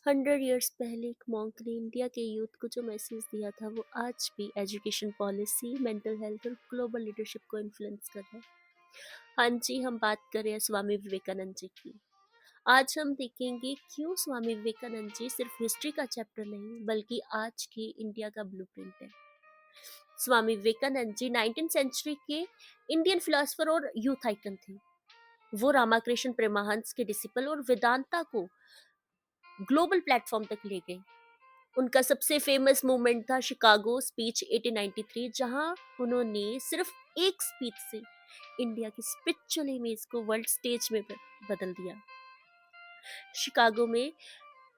100 years पहले एक monk ने इंडिया के यूथ को जो मैसेज दिया था वो आज भी एजुकेशन पॉलिसी, मेंटल हेल्थ और ग्लोबल लीडरशिप को इन्फ्लुएंस कर रहा है। हाँ जी, हम बात कर रहे हैं स्वामी विवेकानंद जी की। आज हम देखेंगे क्यों स्वामी विवेकानंद जी सिर्फ हिस्ट्री का चैप्टर नहीं बल्कि आज की इंडिया का ब्लूप्रिंट है। स्वामी विवेकानंद जी 19th सेंचुरी के इंडियन फिलोसफर और यूथ आइकन थे। वो रामाकृष्ण परमहंस के डिसिपल और वेदांता को ग्लोबल प्लेटफॉर्म तक ले गए। उनका सबसे फेमस मूवमेंट था शिकागो स्पीच 1893, जहां उन्होंने सिर्फ एक स्पीच से इंडिया की स्पिरिचुअल इमेज को वर्ल्ड स्टेज में बदल दिया। शिकागो में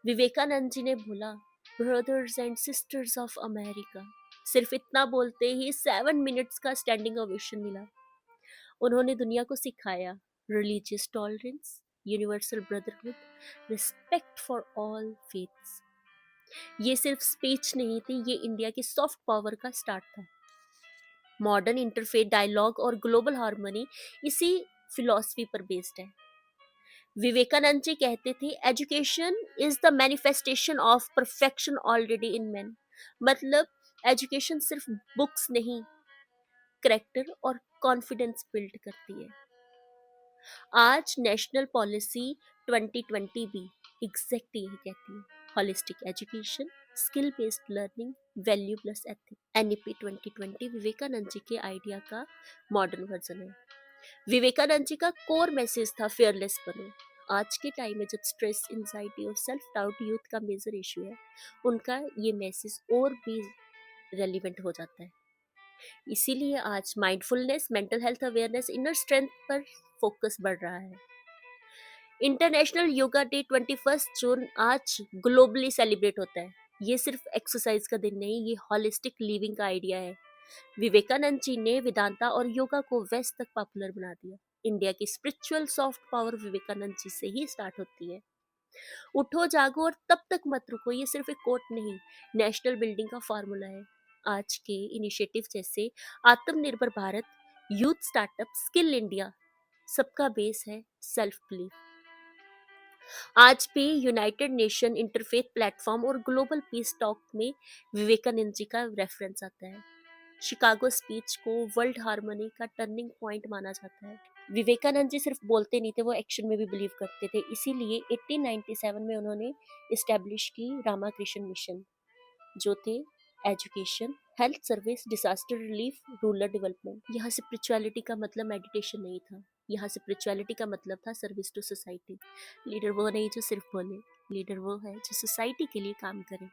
विवेकानंद जी ने बोला, brothers and sisters of America. सिर्फ इतना बोलते ही 7 मिनट्स का स्टैंडिंग ओवेशन मिला। उन्होंने दुनिया को सिखाया religious tolerance, universal brotherhood, respect for all faiths. ये सिर्फ स्पीच नहीं थी, ये इंडिया की सॉफ्ट पावर का स्टार्ट था। मॉडर्न इंटरफेथ डायलॉग और ग्लोबल हार्मनी इसी फिलॉसफी पर बेस्ड है। विवेकानंद जी कहते थे, education is the manifestation of perfection already in man. मतलब एजुकेशन सिर्फ बुक्स नहीं, करेक्टर और कॉन्फिडेंस बिल्ड करती है। आज नेशनल पॉलिसी 2020 भी एग्जैक्ट यही कहती है, holistic education, skill based learning, value plus ethic. NEP 2020 Vivekananda ji के आइडिया का मॉडर्न वर्जन है। विवेकानंद जी का कोर मैसेज था फेयरलेस बनो। आज के टाइम में जब स्ट्रेस, एंजाइटी और सेल्फ डाउट यूथ का मेजर इशू है, उनका ये मैसेज और भी रेलिवेंट हो जाता है। इसीलिए आज mindfulness, mental health awareness, inner strength पर फोकस बढ़ रहा है। इंटरनेशनल योगा डे 21 जून आज ग्लोबली सेलिब्रेट होता है। ये सिर्फ एक्सरसाइज का दिन नहीं, ये हॉलिस्टिक लिविंग का आइडिया है। विवेकानंद जी ने वेदांता और योगा को वेस्ट तक पॉपुलर बना दिया। इंडिया की spiritual soft power Vivekananda ji से ही स्टार्ट होती है। उठो जागो और तब तक मत रुको, ये सिर्फ एक कोट नहीं, नेशनल बिल्डिंग का फॉर्मूला है। आज के इनिशिएटिव जैसे आत्मनिर्भर Bharat, youth startup, skill India, सबका बेस है सेल्फ बिलीफ। आज भी यूनाइटेड नेशन इंटरफेथ प्लेटफॉर्म और ग्लोबल पीस टॉक में विवेकानंद जी का रेफरेंस आता है। शिकागो स्पीच को वर्ल्ड हार्मनी का टर्निंग पॉइंट माना जाता है। विवेकानंद जी सिर्फ बोलते नहीं थे, वो एक्शन में भी बिलीव करते थे। इसीलिए 1897 में उन्होंने इस्टेब्लिश की रामाकृष्ण मिशन, जो थे education, health service, disaster relief, rural development. यहाँ स्पिरिचुअलिटी का मतलब मेडिटेशन नहीं था, यहाँ स्पिरिचुअलिटी का मतलब था सर्विस टू सोसाइटी। लीडर वो नहीं जो सिर्फ बोले, लीडर वो है जो सोसाइटी के लिए काम करे।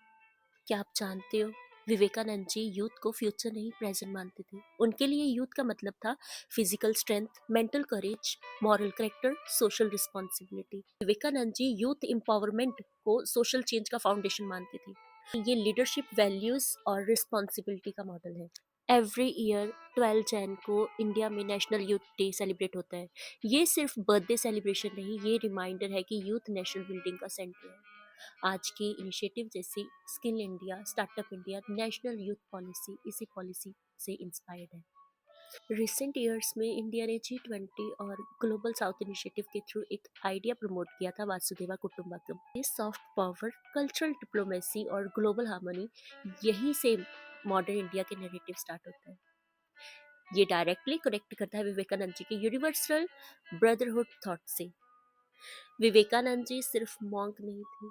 क्या आप जानते हो, विवेकानंद जी यूथ को फ्यूचर नहीं प्रेजेंट मानते थे। उनके लिए यूथ का मतलब था physical strength, mental courage, moral character, social responsibility. Vivekananda ji youth empowerment को सोशल चेंज का फाउंडेशन मानते थे। ये लीडरशिप, वैल्यूज और रिस्पॉन्सिबिलिटी का मॉडल है। एवरी ईयर 12 जैन को इंडिया में नेशनल यूथ डे सेलिब्रेट होता है। ये सिर्फ बर्थडे सेलिब्रेशन नहीं, ये रिमाइंडर है कि यूथ नेशनल बिल्डिंग का सेंटर है। आज के इनिशिएटिव जैसे skill India, startup India, national youth policy इसी पॉलिसी से इंस्पायर्ड है। रिसेंट ईयर्स में इंडिया ने G20 और ग्लोबल साउथ इनिशिएटिव के थ्रू एक आइडिया प्रमोट किया था, वासुदेवा कुटुंबकम। ये सॉफ्ट पावर, कल्चरल डिप्लोमेसी और ग्लोबल हार्मनी, यही से मॉडर्न इंडिया के नैरेटिव स्टार्ट होता है। ये डायरेक्टली कनेक्ट करता है विवेकानंद जी के यूनिवर्सल ब्रदरहुड थॉट से। विवेकानंद जी सिर्फ मॉन्क नहीं थे,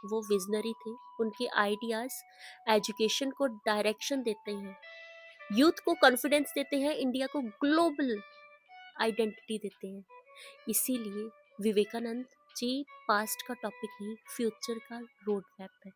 वो विजनरी थे। उनके आइडियाज एजुकेशन को डायरेक्शन देते हैं, यूथ को कॉन्फिडेंस देते हैं, इंडिया को ग्लोबल आइडेंटिटी देते हैं। इसीलिए विवेकानंद जी पास्ट का टॉपिक नहीं, फ्यूचर का रोड मैप है।